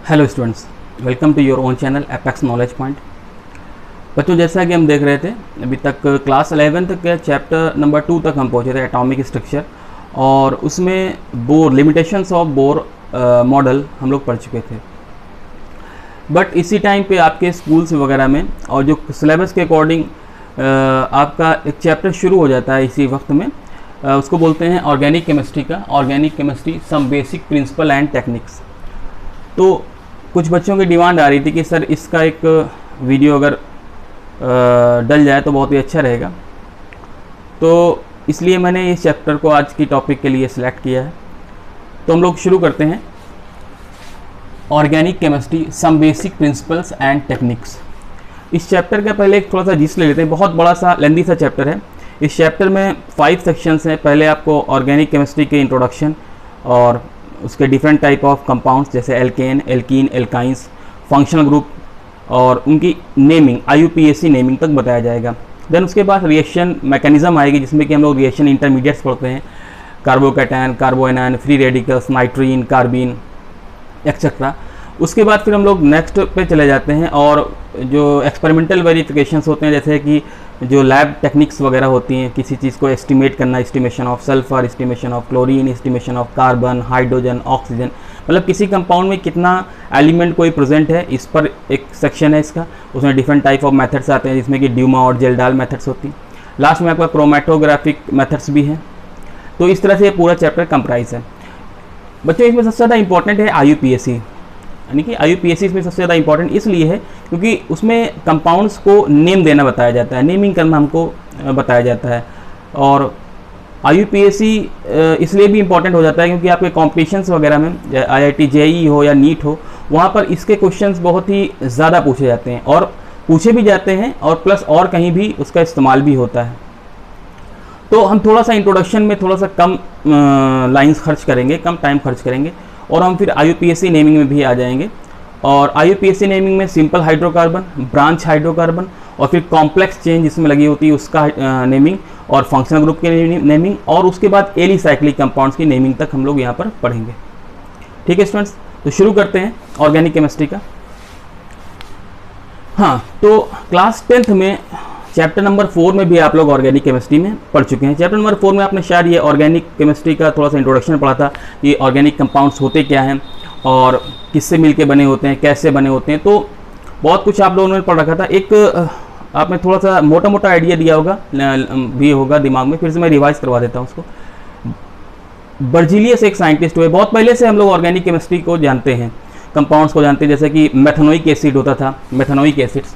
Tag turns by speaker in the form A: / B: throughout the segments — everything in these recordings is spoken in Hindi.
A: Hello students, welcome to your own channel Apex Knowledge Point. बच्चों, जैसा कि हम देख रहे थे अभी तक क्लास 11 तक के चैप्टर नंबर 2 तक हम पहुंचे थे, एटॉमिक स्ट्रक्चर, और उसमें bore limitations of Bohr model हम लोग पढ़ चुके थे। बट इसी टाइम पे आपके स्कूल्स वगैरह में और जो सिलेबस के अकॉर्डिंग आपका एक चैप्टर शुरू हो जाता है इसी वक्त में, उसको बोलते हैं ऑर्गेनिक केमिस्ट्री का, organic chemistry some basic principle and techniques. तो कुछ बच्चों की डिमांड आ रही थी कि सर इसका एक वीडियो अगर डल जाए तो बहुत ही अच्छा रहेगा, तो इसलिए मैंने इस चैप्टर को आज की टॉपिक के लिए सिलेक्ट किया है। तो हम लोग शुरू करते हैं, organic chemistry some basic principles and techniques. इस चैप्टर का पहले एक थोड़ा सा जिस ले लेते हैं, बहुत बड़ा सा लेंदी सा चैप्टर है। इस चैप्टर में 5 सेक्शंस हैं। पहले आपको ऑर्गेनिक केमिस्ट्री के इंट्रोडक्शन और उसके डिफरेंट टाइप ऑफ कंपाउंड्स जैसे alkane, alkene, alkynes, functional group और उनकी नेमिंग, IUPAC नेमिंग तक बताया जाएगा। देन उसके बाद रिएक्शन मैकेनिज्म आएगी, जिसमें कि हम लोग रिएक्शन इंटरमीडिएट्स पढ़ते हैं, carbocation, कार्बोएनायन, free radicals, नाइट्रीन, carbene etcetera. उसके बाद फिर हम लोग नेक्स्ट पे चले जाते हैं और जो एक्सपेरिमेंटल वेरिफिकेशंस होते हैं, जैसे कि जो लैब टेक्निक्स वगैरह होती हैं, किसी चीज़ को एस्टिमेट करना, estimation of sulphur, estimation of chlorine, estimation of carbon, hydrogen, oxygen, मतलब किसी कंपाउंड में कितना एलिमेंट कोई प्रेजेंट है, इस पर एक सेक्शन है इसका। उसमें डिफरेंट टाइप ऑफ मेथड्स आते हैं, जिसमें कि ड्यूमा और जेल्डाल मेथड्स होती हैं। लास्ट में आपका क्रोमेटोग्राफिक मेथड्स भी हैं। तो इस तरह से पूरा चैप्टर कंप्राइज है। बच्चों, इसमें सबसे ज़्यादा इंपॉर्टेंट है IUPAC, यानी कि IUPAC इसमें सबसे ज़्यादा इंपॉर्टेंट इसलिए है क्योंकि उसमें कंपाउंड्स को नेम देना बताया जाता है, नेमिंग करना हमको बताया जाता है। और IUPAC इसलिए भी इम्पॉर्टेंट हो जाता है क्योंकि आपके कॉम्पिटिशन्स वगैरह में, IIT JEE हो या नीट हो, वहाँ पर इसके क्वेश्चंस बहुत ही ज़्यादा पूछे जाते हैं और पूछे भी जाते हैं, और प्लस और कहीं भी उसका इस्तेमाल भी होता है। तो हम थोड़ा सा इंट्रोडक्शन में थोड़ा सा कम लाइन्स खर्च करेंगे, कम टाइम खर्च करेंगे, और हम फिर IUPAC नेमिंग में भी आ जाएंगे। और IUPAC नेमिंग में सिंपल हाइड्रोकार्बन, ब्रांच हाइड्रोकार्बन, और फिर कॉम्प्लेक्स चेन जिसमें लगी होती है उसका नेमिंग, और फंक्शनल ग्रुप की नेमिंग, और उसके बाद एलिसाइक्लिक कंपाउंड्स की नेमिंग तक हम लोग यहाँ पर पढ़ेंगे। ठीक है स्टूडेंट्स, तो शुरू करते हैं ऑर्गेनिक केमिस्ट्री का। हाँ, तो क्लास 10th में चैप्टर नंबर 4 में भी आप लोग ऑर्गेनिक केमिस्ट्री में पढ़ चुके हैं। चैप्टर नंबर 4 में आपने शायद ये ऑर्गेनिक केमिस्ट्री का थोड़ा सा इंट्रोडक्शन पढ़ा था, ये ऑर्गेनिक कंपाउंड्स होते क्या हैं और किससे मिलके बने होते हैं, कैसे बने होते हैं। तो बहुत कुछ आप लोगों ने पढ़ रखा था। एक आपने थोड़ा सा मोटा मोटा आइडिया दिया होगा भी होगा दिमाग में, फिर से मैं रिवाइज करवा देता हूँ उसको। बर्जीलियस एक साइंटिस्ट हुए, बहुत पहले से हम लोग ऑर्गेनिक केमिस्ट्री को जानते हैं, कंपाउंड्स को जानते हैं, जैसे कि मेथनोइक एसिड होता था, मेथनोइक एसिड्स,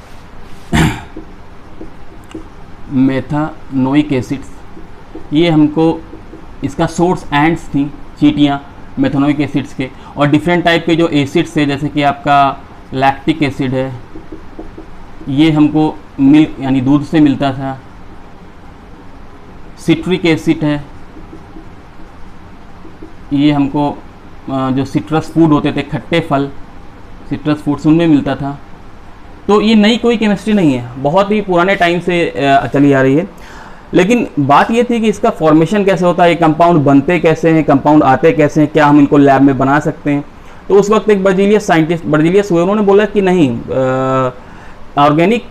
A: मेथनोइक एसिड्स, ये हमको इसका सोर्स एंड्स थी, चींटियाँ मेथनोइक एसिड्स के। और डिफरेंट टाइप के जो एसिड्स है, जैसे कि आपका लैक्टिक एसिड है, ये हमको मिल्क यानी दूध से मिलता था। सिट्रिक एसिड है, ये हमको जो सिट्रस फूड होते थे, खट्टे फल, सिट्रस फूड्स, उनमें मिलता था। तो ये नई कोई केमिस्ट्री नहीं है, बहुत ही पुराने टाइम से चली आ रही है। लेकिन बात ये थी कि इसका फॉर्मेशन कैसे होता है, ये कंपाउंड बनते कैसे हैं, कंपाउंड आते कैसे हैं, क्या हम इनको लैब में बना सकते हैं। तो उस वक्त एक बर्जीलियस साइंटिस्ट, बर्जीलियस हुए, उन्होंने बोला कि नहीं, ऑर्गेनिक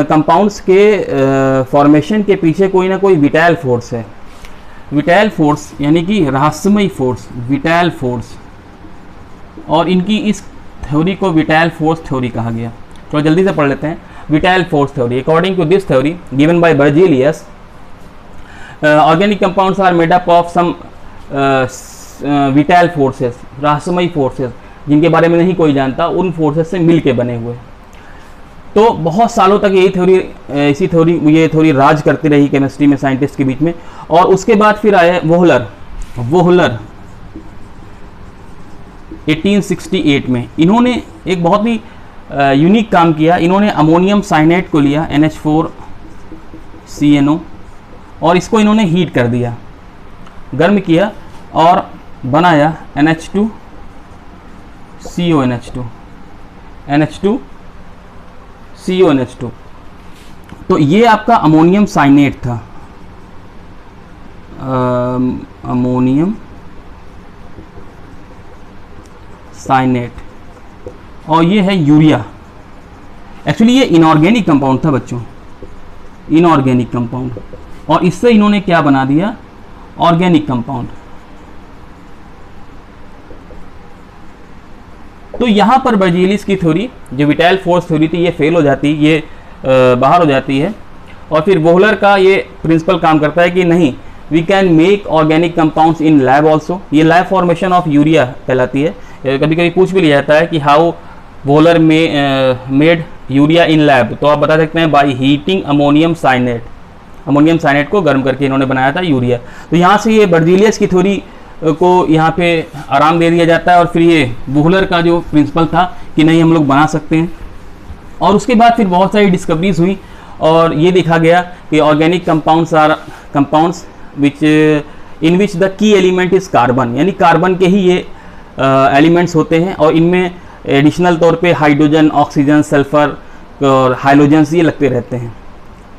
A: कंपाउंड्स के फॉर्मेशन के पीछे कोई ना कोई विटाइल फोर्स है। विटाइल फोर्स यानी कि रहस्यमयी फोर्स, विटाइल फोर्स, और इनकी इस थ्योरी को विटाइल फोर्स थ्योरी कहा गया। थोड़ा जल्दी से पढ़ लेते हैं। Vital force theory, according to this theory given by Berzelius, organic compounds are made up of some vital forces, रहस्यमयी फोर्सेस, जिनके बारे में नहीं कोई जानता, उन फोर्सेस से मिल के बने हुए। तो बहुत सालों तक यही थ्योरी, ये थ्योरी राज करती रही केमिस्ट्री में, साइंटिस्ट के बीच में। और उसके बाद फिर आए वोहलर 1868 में। इन्होंने एक बहुत ही यूनिक काम किया। इन्होंने अमोनियम साइनेट को लिया, NH4CNO, और इसको इन्होंने हीट कर दिया, गर्म किया, और बनाया NH2CONH2। तो ये आपका अमोनियम साइनेट था, अमोनियम साइनेट। और ये है यूरिया। एक्चुअली ये इनऑर्गेनिक कंपाउंड था बच्चों, इनऑर्गेनिक कंपाउंड, और इससे इन्होंने क्या बना दिया, ऑर्गेनिक कंपाउंड। तो यहां पर बर्जीलिस की थ्योरी, जो विटाइल फोर्स थ्योरी थी, ये फेल हो जाती, ये बाहर हो जाती है। और फिर वोहलर का ये प्रिंसिपल काम करता है कि नहीं, we can make organic compounds in lab also. ये लैब फॉर्मेशन ऑफ यूरिया कहलाती है। कभी कभी पूछ भी लिया जाता है कि how Wohler made urea in lab, तो आप बता सकते हैं by heating ammonium cyanate, ammonium cyanate को गर्म करके इन्होंने बनाया था यूरिया। तो यहाँ से ये बर्जीलियस की थ्योरी को यहाँ पे आराम दे दिया जाता है, और फिर ये वोहलर का जो प्रिंसिपल था कि नहीं हम लोग बना सकते हैं। और उसके बाद फिर बहुत सारी डिस्कवरीज हुई, और ये देखा गया कि organic compounds are compounds which in which the key element is carbon, यानी कार्बन के ही ये एलिमेंट्स होते हैं, और इनमें एडिशनल तौर पे हाइड्रोजन, ऑक्सीजन, सल्फर और हाइलोजन्स ये लगते रहते हैं।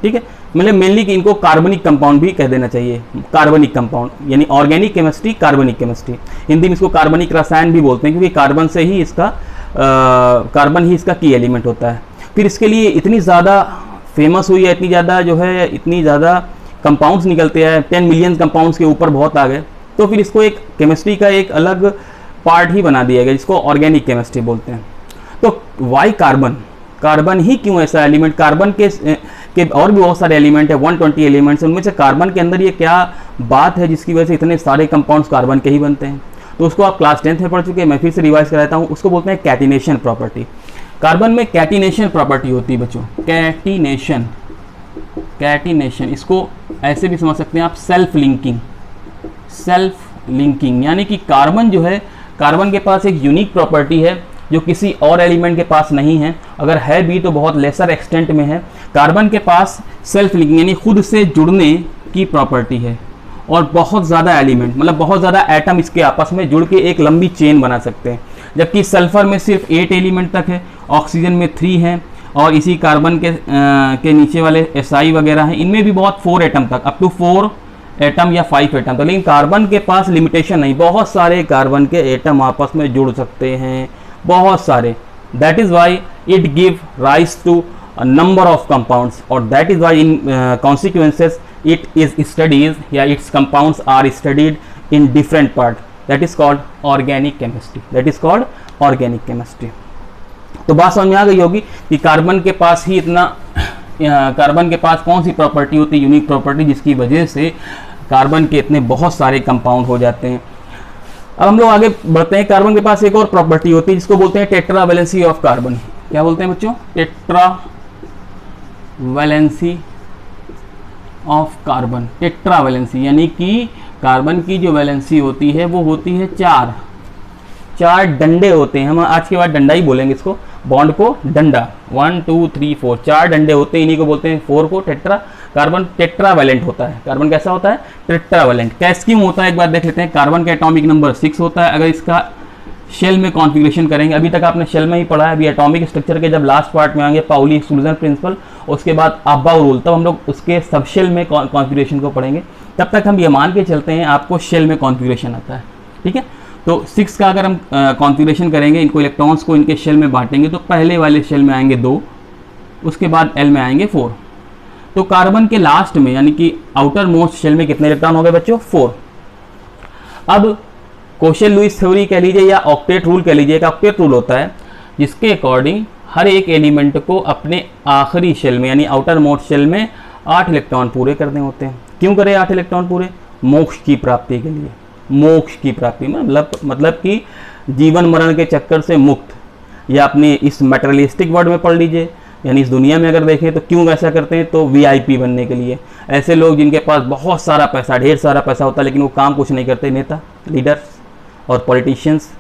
A: ठीक है, मतलब मेनली कि इनको कार्बनिक कंपाउंड भी कह देना चाहिए, कार्बनिक कंपाउंड, यानी ऑर्गेनिक केमिस्ट्री, कार्बनिक केमिस्ट्री। हिंदी में इसको कार्बनिक रसायन भी बोलते हैं, क्योंकि कार्बन से ही इसका कार्बन ही इसका की एलिमेंट होता है। फिर इसके लिए इतनी ज़्यादा फेमस हुई है, इतनी ज़्यादा जो है, इतनी ज़्यादा कंपाउंड्स निकलते हैं, 10 मिलियन कंपाउंड्स के ऊपर बहुत आ गए, तो फिर इसको एक केमिस्ट्री का एक अलग पार्ट ही बना दिया गया, जिसको ऑर्गेनिक केमिस्ट्री बोलते हैं। तो वाई कार्बन, कार्बन ही क्यों ऐसा एलिमेंट, कार्बन के और भी बहुत सारे एलिमेंट है, 120 एलिमेंट्स, उनमें से कार्बन के अंदर ये क्या बात है जिसकी वजह से इतने सारे कंपाउंड्स कार्बन के ही बनते हैं। तो उसको आप क्लास 10th में पढ़ चुके हैं, मैं फिर से रिवाइज कराता हूँ। उसको बोलते हैं कैटिनेशन प्रॉपर्टी। कार्बन में कैटिनेशन प्रॉपर्टी होती है बच्चों, कैटिनेशन, कैटिनेशन, इसको ऐसे भी समझ सकते हैं आप, सेल्फ लिंकिंग, सेल्फ लिंकिंग, यानी कि कार्बन जो है, कार्बन के पास एक यूनिक प्रॉपर्टी है जो किसी और एलिमेंट के पास नहीं है, अगर है भी तो बहुत लेसर एक्सटेंट में है। कार्बन के पास सेल्फ लिंकिंग यानी खुद से जुड़ने की प्रॉपर्टी है, और बहुत ज़्यादा एलिमेंट, मतलब बहुत ज़्यादा एटम इसके आपस में जुड़ के एक लंबी चेन बना सकते हैं। जबकि सल्फर में सिर्फ 8 एलिमेंट तक है, ऑक्सीजन में 3 हैं, और इसी कार्बन के नीचे वाले SI वगैरह हैं, इनमें भी बहुत 4 एटम तक, अप टू 4 एटम या 5 एटम तक। लेकिन कार्बन के पास लिमिटेशन नहीं, बहुत सारे कार्बन के एटम आपस में जुड़ सकते हैं, बहुत सारे। That is why it give rise to a number of compounds, और that is why in consequences it is studies या its compounds are studied in different part, that is called organic chemistry, that is called organic chemistry. तो बात समझ में आ गई होगी कि कार्बन के पास ही इतना, कार्बन के पास कौन सी प्रॉपर्टी होती है, यूनिक प्रॉपर्टी, जिसकी वजह से कार्बन के इतने बहुत सारे कंपाउंड हो जाते हैं। अब हम लोग आगे बढ़ते हैं। कार्बन के पास एक और प्रॉपर्टी होती है जिसको बोलते हैं टेट्रा वैलेंसी ऑफ कार्बन। क्या बोलते हैं बच्चों? Tetra valency of carbon. Tetra valency यानी कि कार्बन की जो वैलेंसी होती है वो होती है 4 डंडे होते हैं। हम आज के बाद डंडा ही बोलेंगे इसको, बॉन्ड को डंडा, 1 2 3 4 4 डंडे होते हैं, इन्हीं को बोलते हैं 4 को टेट्रा। कार्बन टेट्रावैलेंट होता है। कार्बन कैसा होता है? टेट्रावैलेंट। कैसे क्यों होता है एक बार देख लेते हैं। कार्बन का एटॉमिक नंबर 6 होता है। अगर इसका शेल में कॉन्फ़िगरेशन करेंगे, अभी तक आपने शेल में ही पढ़ा है, अभी एटॉमिक स्ट्रक्चर के जब लास्ट पार्ट में आएंगे पाउली एक्सक्लूजन प्रिंसिपल, उसके बाद अबाउ रूल, तब हम लोग उसके सब शेल में कॉन्फ़िगरेशन को पढ़ेंगे। तब तक हम ये मान के चलते हैं आपको शेल में कॉन्फ़िगरेशन आता है, ठीक है। तो 6 का अगर हम कॉन्फ़िगरेशन करेंगे, इनको इलेक्ट्रॉन्स को इनके शेल में बांटेंगे, तो पहले वाले शेल में आएंगे 2, उसके बाद एल में आएंगे 4। तो कार्बन के लास्ट में यानी कि आउटर मोस्ट शेल में कितने इलेक्ट्रॉन हो गए बच्चों? 4। अब कोशेल लुईस थ्योरी कह लीजिए या ऑक्टेट रूल कह लीजिए, एक ऑक्टेट रूल होता है जिसके अकॉर्डिंग हर एक एलिमेंट को अपने आखिरी शेल में यानी आउटर मोस्ट शेल में 8 इलेक्ट्रॉन पूरे करने होते हैं। क्यों करें 8 इलेक्ट्रॉन पूरे? मोक्ष की प्राप्ति के लिए। मोक्ष की प्राप्ति मतलब कि जीवन मरण के चक्कर से मुक्त, या अपने इस मटेरियलिस्टिक वर्ड में पढ़ लीजिए, यानी इस दुनिया में अगर देखें तो क्यों ऐसा करते हैं? तो वीआईपी बनने के लिए। ऐसे लोग जिनके पास बहुत सारा पैसा, ढेर सारा पैसा होता है, लेकिन वो काम कुछ नहीं करते, नेता, लीडर्स और पॉलिटिशियंस,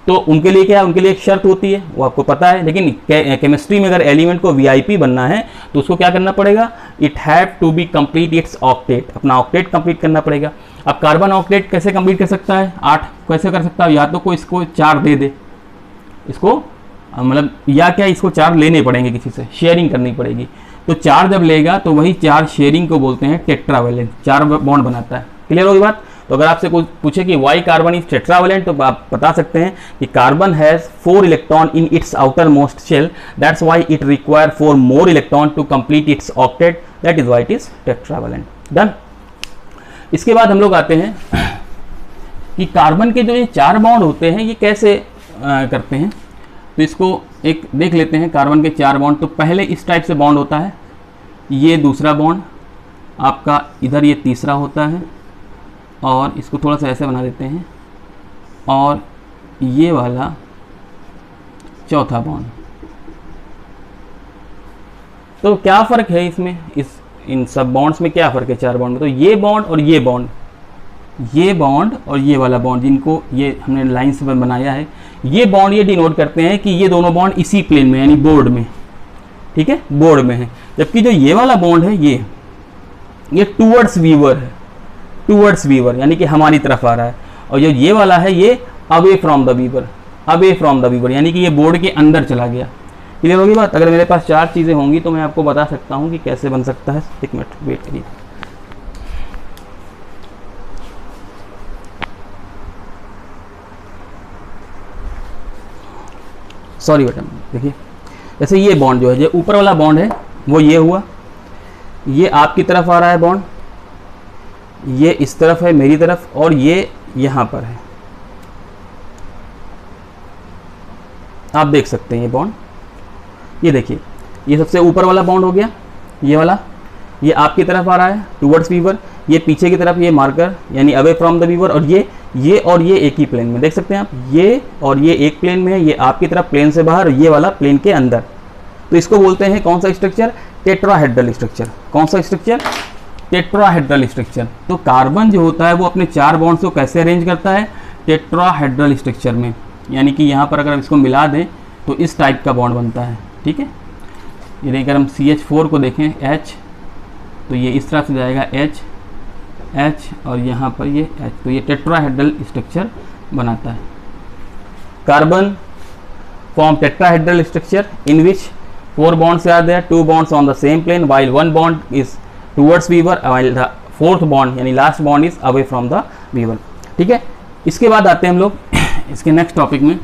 A: तो उनके लिए क्या? उनके लिए एक शर्त होती है, वो आपको पता है। लेकिन केमिस्ट्री में अगर एलिमेंट को वीआईपी बनना है तो उसको क्या करना पड़ेगा? It have to be complete its octet, अपना ऑक्टेट कंप्लीट करना पड़ेगा। अब कार्बन ऑक्टेट कैसे कंप्लीट कर सकता है? 8 कैसे कर सकता है? या तो कोई इसको 4 दे दे, इसको मतलब, या क्या इसको 4 लेने पड़ेंगे, किसी से शेयरिंग करनी पड़ेगी। तो 4 जब लेगा तो वही 4 शेयरिंग को बोलते हैं टेट्रावैलेंट, 4 बॉन्ड बनाता है। क्लियर होगी बात? तो अगर आपसे कुछ पूछे कि वाई कार्बन इज टेट्रावेलेंट, तो आप बता सकते हैं कि carbon has 4 electron in its outer most shell, that's why it require 4 more electron to complete its octet, that is why it is tetravalent. Done. इसके बाद हम लोग आते हैं कि कार्बन के जो ये 4 बॉन्ड होते हैं ये कैसे करते हैं। तो इसको एक देख लेते हैं, कार्बन के 4 बॉन्ड। तो पहले इस टाइप से बॉन्ड होता है, ये दूसरा बॉन्ड आपका, इधर ये तीसरा होता है, और इसको थोड़ा सा ऐसे बना देते हैं, और ये वाला चौथा बॉन्ड। तो क्या फ़र्क है इसमें, इन सब बॉन्ड्स में क्या फ़र्क है 4 बॉन्ड में। तो ये बॉन्ड और ये बॉन्ड, ये बॉन्ड और ये वाला बॉन्ड, जिनको ये हमने लाइन से बनाया है, ये बॉन्ड ये डिनोट करते हैं कि ये दोनों बॉन्ड इसी प्लेन में यानी बोर्ड में, ठीक है, बोर्ड में है। जबकि जो ये वाला बॉन्ड है ये टूवर्ड्स वीवर है, टूवर्ड्स वीवर यानी कि हमारी तरफ आ रहा है, और जो ये वाला है ये away from the weaver, away from the weaver यानी कि ये बोर्ड के अंदर चला गया। क्लियर होगी बात। अगर मेरे पास 4 चीज़ें होंगी तो मैं आपको बता सकता हूँ कि कैसे बन सकता है। एक मिनट वेट करिए। सॉरी बेटा, देखिए जैसे ये बॉन्ड जो है, जो ऊपर वाला बॉन्ड है वो ये हुआ, ये आपकी तरफ आ रहा है बॉन्ड, ये इस तरफ है मेरी तरफ, और ये यहाँ पर है। आप देख सकते हैं ये बॉन्ड, ये देखिए ये सबसे ऊपर वाला बॉन्ड हो गया, ये वाला, ये आपकी तरफ आ रहा है टूवर्ड्स वीवर, ये पीछे की तरफ ये मार्कर यानी अवे फ्रॉम द वीवर, और ये एक ही प्लेन में, देख सकते हैं आप, ये और ये एक प्लेन में है, ये आपकी तरफ प्लेन से बाहर, ये वाला प्लेन के अंदर। तो इसको बोलते हैं कौन सा स्ट्रक्चर, टेट्राहेड्रल स्ट्रक्चर। कौन सा स्ट्रक्चर, टेट्राहेड्रल स्ट्रक्चर। तो कार्बन जो होता है वो अपने 4 बॉन्ड्स को कैसे अरेंज करता है, टेट्राहेड्रल स्ट्रक्चर में, यानी कि यहाँ पर अगर इसको मिला दें तो इस टाइप का बॉन्ड बनता है, ठीक है। ये अगर हम CH4 को देखें, H, तो ये इस तरह से जाएगा H, और यहाँ पर ये H, तो ये टेट्राहेड्रल स्ट्रक्चर बनाता है। Carbon form tetrahedral structure in which 4 bonds are there, 2 bonds on the same plane, while 1 bond is towards weaver, while the 4th bond यानी last bond is away from the weaver, ठीक है। इसके बाद आते हैं हम लोग इसके नेक्स्ट टॉपिक में।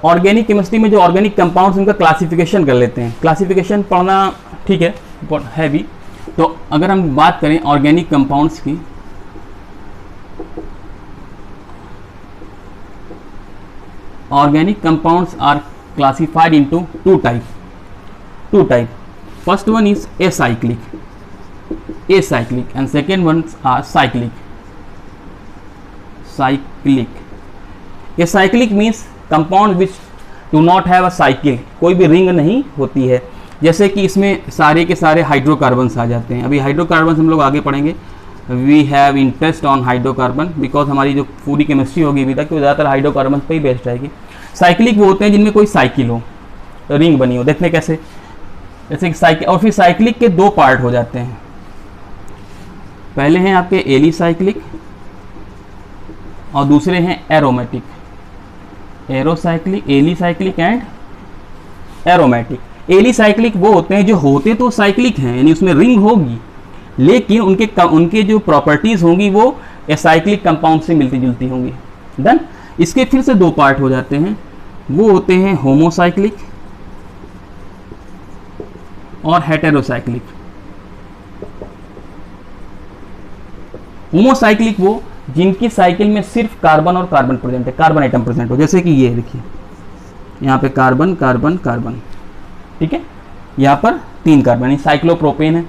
A: ऑर्गेनिक केमिस्ट्री में जो ऑर्गेनिक कंपाउंड्स उनका क्लासिफिकेशन कर लेते हैं। क्लासिफिकेशन पढ़ना ठीक है भी। तो अगर हम बात करें ऑर्गेनिक कंपाउंड्स की, organic compounds are classified into two type. First one is acyclic, and second ones are cyclic. Acyclic means compound which do not have a cycle, कोई भी रिंग नहीं होती है। जैसे कि इसमें सारे के सारे हाइड्रोकार्बन्स आ जाते हैं। अभी हाइड्रोकार्बन्स हम लोग आगे पढ़ेंगे। We have interest on hydrocarbon because हमारी जो पूरी केमिस्ट्री होगी अभी तक वो ज़्यादातर हाइड्रोकार्बन पे ही बेस्ड रहेगी। साइक्लिक वो होते हैं जिनमें कोई साइकिल हो, रिंग बनी हो। देखने कैसे, जैसे कि साइकिल। और फिर साइक्लिक के 2 पार्ट हो जाते हैं। पहले हैं आपके एलिसाइक्लिक और दूसरे हैं aromatic. Alicyclic and aromatic. Alicyclic वो होते हैं जो होते तो साइक्लिक हैं, यानी उसमें रिंग होगी, लेकिन उनके जो प्रॉपर्टीज होंगी वो एसाइक्लिक कंपाउंड से मिलती जुलती होंगी। डन। इसके फिर से 2 पार्ट हो जाते हैं, वो होते हैं होमोसाइक्लिक और हेटेरोसाइक्लिक। होमोसाइक्लिक वो जिनकी साइकिल में सिर्फ कार्बन और कार्बन प्रेजेंट है, कार्बन आइटम प्रेजेंट हो। जैसे कि ये देखिए यहाँ पे कार्बन कार्बन कार्बन, ठीक है, यहाँ पर 3 कार्बन यानी साइक्लोप्रोपेन है।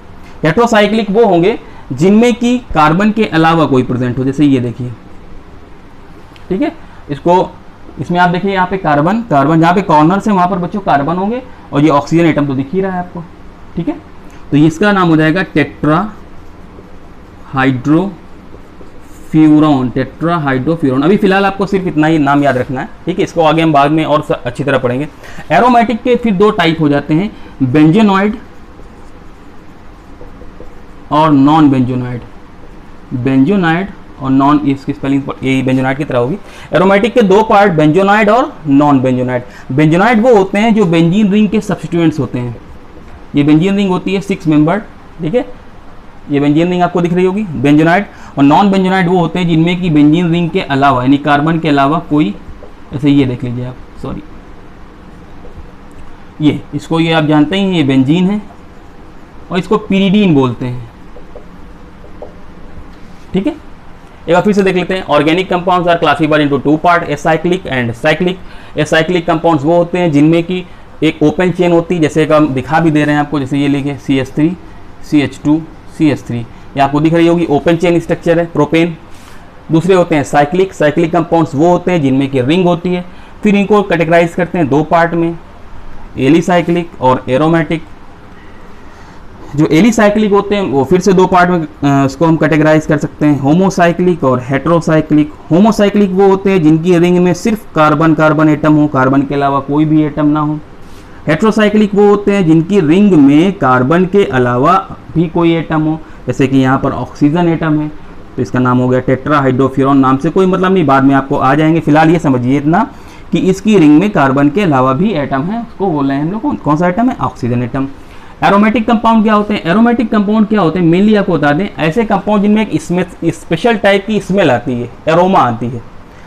A: हेटेरोसाइक्लिक वो होंगे जिनमें कि कार्बन के अलावा कोई प्रेजेंट हो, जैसे ये देखिए, ठीक है। इसमें आप देखिए यहाँ पे कार्बन कार्बन, जहाँ पे कॉर्नर से वहाँ पर बच्चों कार्बन होंगे, और ये ऑक्सीजन आइटम तो दिख ही रहा है आपको, ठीक है। तो इसका नाम हो जाएगा टेट्राहाइड्रोफ्यूरॉन। अभी फिलहाल आपको सिर्फ इतना ही नाम याद रखना है, ठीक है। इसको आगे हम बाद में और अच्छी तरह पढ़ेंगे। एरोमेटिक के फिर 2 टाइप हो जाते हैं, बेंजोनॉइड और नॉन बेंजोनॉइड। बेंजोनॉइड और नॉन, इसकी स्पेलिंग यही बेंजोनॉइड की तरह होगी। एरोमेटिक के 2 पार्ट, बेंजोनॉइड और नॉन बेंजोनॉइड। बेंजोनॉइड वो होते हैं जो बेंजीन रिंग के सब्स्टिट्यूएंट्स होते हैं। ये बेंजीन रिंग होती है 6 मेंबर्ड, ठीक है, ये बेंजीन रिंग आपको दिख रही होगी, बेंजोनाइड। और नॉन बेंजोनाइड वो होते हैं जिनमें कि बेंजीन रिंग के अलावा यानी कार्बन के अलावा कोई, ऐसे ये देख लीजिए आप, सॉरी ये इसको, ये आप जानते ही ये बेंजीन है और इसको पिरिडीन बोलते हैं। ठीक है, एक बार फिर से देख लेते हैं। Organic compounds are classified into two part, acyclic and cyclic. Acyclic compounds वो होते हैं जिनमें कि एक ओपन चेन होती है, जैसे हम दिखा भी दे रहे हैं आपको, जैसे ये लिखे CH3 CH2 CH3, ये आपको दिख रही होगी, ओपन चेन स्ट्रक्चर है, प्रोपेन। दूसरे होते हैं साइक्लिक। साइक्लिक कंपाउंड्स वो होते हैं जिनमें कि रिंग होती है। फिर इनको कैटेगराइज करते हैं दो पार्ट में, एलिसाइक्लिक और एरोमेटिक। जो एलिसाइक्लिक होते हैं वो फिर से दो पार्ट में उसको हम कैटेगराइज कर सकते हैं, होमोसाइक्लिक और हेटेरोसाइक्लिक। होमोसाइक्लिक वो होते हैं जिनकी रिंग में सिर्फ कार्बन कार्बन एटम हो, कार्बन के अलावा कोई भी एटम ना हो। हेटेरोसाइक्लिक वो होते हैं जिनकी रिंग में कार्बन के अलावा भी कोई एटम हो, जैसे कि यहाँ पर ऑक्सीजन एटम है तो इसका नाम हो गया टेट्राहाइड्रोफ्यूरॉन। नाम से कोई मतलब नहीं, बाद में आपको आ जाएंगे, फिलहाल ये समझिए इतना कि इसकी रिंग में कार्बन के अलावा भी एटम है, उसको बोल रहे हैं हम लोग कौन सा एटम है, ऑक्सीजन एटम। एरोमेटिक कंपाउंड क्या होते हैं? एरोमेटिक कंपाउंड क्या होते हैं, मेनली आपको बता दें, ऐसे कंपाउंड जिनमें एक स्पेशल टाइप की स्मेल आती है, एरोमा आती है,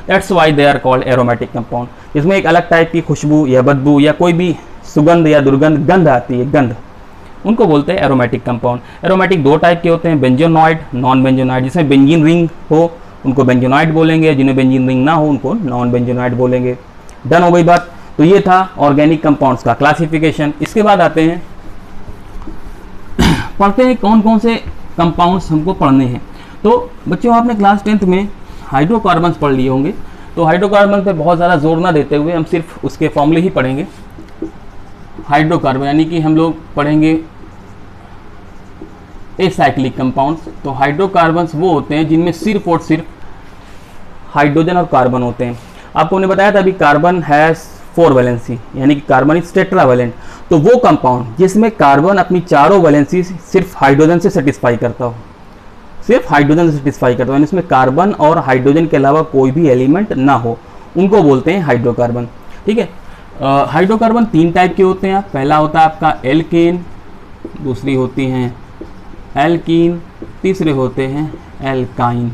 A: that's why they are called aromatic compound. इसमें एक अलग टाइप की खुशबू या बदबू या कोई भी सुगंध या दुर्गंध, गंध आती है, गंध, उनको बोलते हैं एरोमेटिक कंपाउंड। एरोमेटिक दो टाइप के होते हैं, बेंजोनॉइड, नॉन बेंजोनॉइड। जिसमें बेंजीन रिंग हो उनको बेंजोनॉइड बोलेंगे, जिन्हें बेंजीन रिंग ना हो उनको नॉन बेंजोनॉइड बोलेंगे। डन हो गई बात। तो ये था ऑर्गेनिक कंपाउंड्स का क्लासिफिकेशन। इसके बाद आते हैं, पढ़ते हैं कौन कौन से कंपाउंड्स हमको पढ़ने हैं। तो बच्चों आपने क्लास 10th में हाइड्रोकार्बन्स पढ़ लिए होंगे, तो हाइड्रोकार्बन पे बहुत ज़्यादा जोर ना देते हुए हम सिर्फ उसके फॉर्मूले ही पढ़ेंगे। हाइड्रोकार्बन यानी कि हम लोग पढ़ेंगे एसाइक्लिक कंपाउंड्स। तो हाइड्रोकार्बन्स वो होते हैं जिनमें सिर्फ और सिर्फ हाइड्रोजन और कार्बन होते हैं। आपको ने बताया था अभी कार्बन हैज़ 4 वैलेंसी, यानी कि कार्बन इज टेट्रावैलेंट। तो वो कंपाउंड जिसमें कार्बन अपनी चारों वैलेंसी सिर्फ हाइड्रोजन से सेटिस्फाई करता हो, सिर्फ हाइड्रोजन से सेटिस्फाई करता हो, यानी इसमें कार्बन और हाइड्रोजन के अलावा कोई भी एलिमेंट ना हो, उनको बोलते हैं हाइड्रोकार्बन। ठीक है, हाइड्रोकार्बन 3 टाइप के होते हैं। पहला होता है आपका एल्केन, दूसरी होती हैं एल्कीन, तीसरे होते हैं alkyne.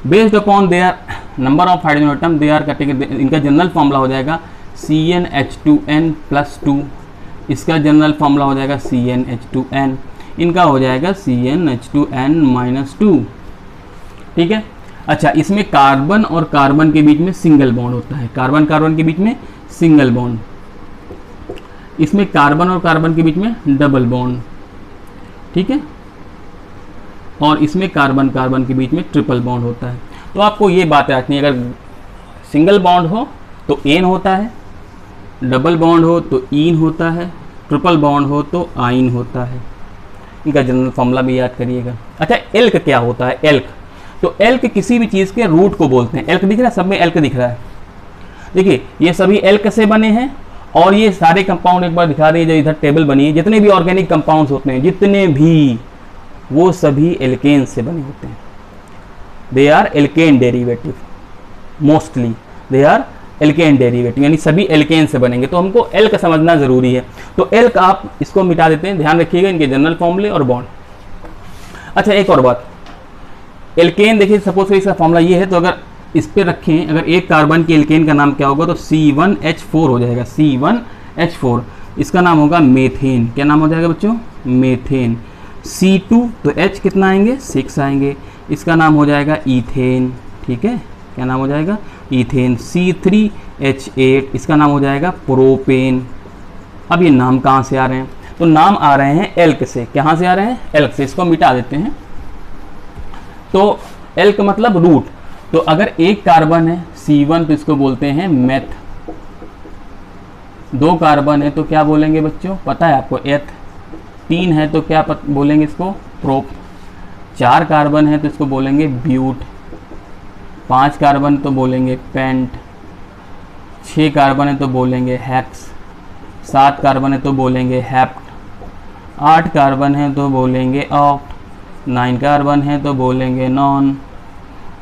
A: Based upon their number of hydrogen atom they are कटेंगे, इनका जनरल फॉर्मूला हो जाएगा CnH2n+2, इसका जनरल फॉर्मूला हो जाएगा CnH2n, इनका हो जाएगा CnH2n-2। ठीक है, अच्छा, इसमें कार्बन और कार्बन के बीच में सिंगल बॉन्ड होता है, कार्बन कार्बन के बीच में सिंगल बॉन्ड, इसमें कार्बन और कार्बन के बीच में डबल बॉन्ड। ठीक है, और इसमें कार्बन कार्बन के बीच में ट्रिपल बॉन्ड होता है। तो आपको ये बात रखनी है, अगर सिंगल बॉन्ड हो तो एन होता है, डबल बॉन्ड हो तो ईन होता है, ट्रिपल बॉन्ड हो तो आइन होता है। इनका जनरल फॉर्मूला भी याद करिएगा। अच्छा, एल्क क्या होता है? एल्क, तो एल्क किसी भी चीज़ के रूट को बोलते हैं। एल्क दिख रहा है, सब में एल्क दिख रहा है। देखिए ये सभी एल्क से बने हैं, और ये सारे कंपाउंड एक बार दिखा रही है, जो इधर टेबल बनी है, जितने भी ऑर्गेनिक कंपाउंड्स होते हैं, जितने भी, वो सभी एल्केन से बने होते हैं। They are alkane derivative, mostly they are alkane derivative, यानी सभी एल्केन से बनेंगे। तो हमको एल्क समझना जरूरी है। तो एल्क आप इसको मिटा देते हैं, ध्यान रखिएगा इनके जनरल फॉर्मूले और बॉन्ड। अच्छा, एक और बात, एल्केन देखिए, सपोज इसका फॉर्मूला ये है, तो अगर इस पे रखें, अगर एक कार्बन के एल्केन का नाम क्या होगा, तो C1H4 हो जाएगा, C1H4। इसका नाम होगा मेथेन। क्या नाम हो जाएगा बच्चों? मेथेन। C2 तो H कितना आएंगे? 6 आएंगे, इसका नाम हो जाएगा ईथेन। ठीक है, क्या नाम हो जाएगा? ईथेन। C3H8, इसका नाम हो जाएगा प्रोपेन। अब ये नाम कहाँ से आ रहे हैं? तो नाम आ रहे हैं एल्क से। कहाँ से आ रहे हैं? एल्क से। इसको मिटा देते हैं। तो एल्क मतलब रूट। तो अगर एक कार्बन है C1 तो इसको बोलते हैं मेथ, 2 कार्बन है तो क्या बोलेंगे बच्चों? पता है आपको? एथ। 3 है तो क्या बोलेंगे इसको? प्रोप। 4 कार्बन है तो इसको बोलेंगे ब्यूट। 5 कार्बन तो बोलेंगे पेंट। 6 कार्बन है तो बोलेंगे हेक्स। 7 कार्बन है तो बोलेंगे हेप्ट। 8 कार्बन है तो बोलेंगे ऑक्ट। 9 कार्बन है तो बोलेंगे नॉन,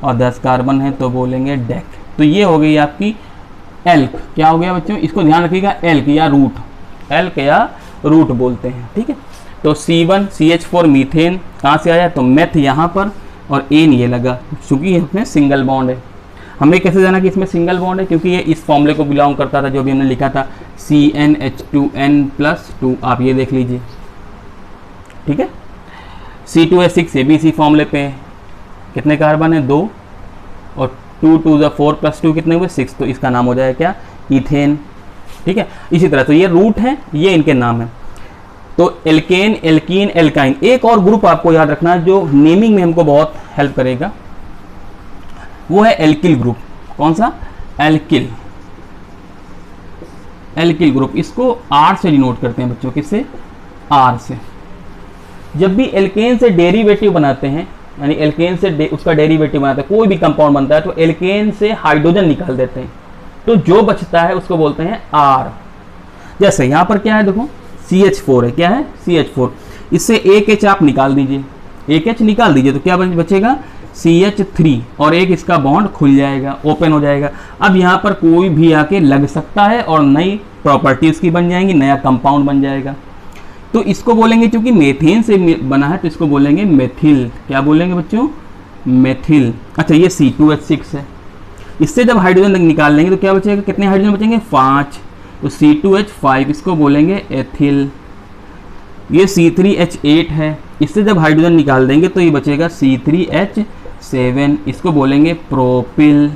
A: और 10 कार्बन है तो बोलेंगे डेक। तो ये हो गई आपकी एल्क। क्या हो गया बच्चों? इसको ध्यान रखिएगा, एल्क या रूट, एल्क या रूट बोलते हैं। ठीक है, तो C1CH4 मीथेन कहाँ से आया, तो मेथ यहाँ पर और एन ये लगा, क्योंकि इसमें सिंगल बॉन्ड है। हमें कैसे जाना कि इसमें सिंगल बॉन्ड है, क्योंकि ये इस फॉर्मूले को बिलोंग करता था जो भी हमने लिखा था CnH2n+2, आप ये देख लीजिए, ठीक है। C2H6 ये भी इसी फॉर्मूले पे है, कितने कार्बन है 2, और 2 2 4 + 2 कितने हुए 6, तो इसका नाम हो जाएगा क्या, इथेन, ठीक है। इसी तरह तो ये रूट है, ये इनके नाम है। तो एल्केन, एल्कीन, एल्काइन, एक और ग्रुप आपको याद रखना है जो नेमिंग में हमको बहुत हेल्प करेगा, वो है एल्किल ग्रुप। कौन सा, एल्किल, एल्किल ग्रुप। इसको आर से डिनोट करते हैं बच्चों, किससे, आर से। जब भी एल्केन से डेरिवेटिव बनाते हैं, यानी एल्केन से उसका डेरिवेटिव बनाते हैं, कोई भी कंपाउंड बनता है, तो एल्केन से हाइड्रोजन निकाल देते हैं, तो जो बचता है उसको बोलते हैं आर। जैसे यहाँ पर क्या है देखो, CH4 है, क्या है, CH4, इससे एक H आप निकाल दीजिए, एक H निकाल दीजिए, तो क्या बचेगा, CH3, और एक इसका बॉन्ड खुल जाएगा, ओपन हो जाएगा। अब यहाँ पर कोई भी आके लग सकता है और नई प्रॉपर्टीज की बन जाएंगी, नया कंपाउंड बन जाएगा। तो इसको बोलेंगे, क्योंकि मेथेन से बना है तो इसको बोलेंगे मेथिल। क्या बोलेंगे बच्चों, मेथिल। अच्छा, ये C2H6 है, इससे जब हाइड्रोजन निकाल लेंगे तो क्या बचेगा, कितने हाइड्रोजन बचेंगे, 5, तो C2H5, इसको बोलेंगे एथिल। ये C3H8 है, इससे जब हाइड्रोजन निकाल देंगे तो ये बचेगा C3H7, इसको बोलेंगे प्रोपिल,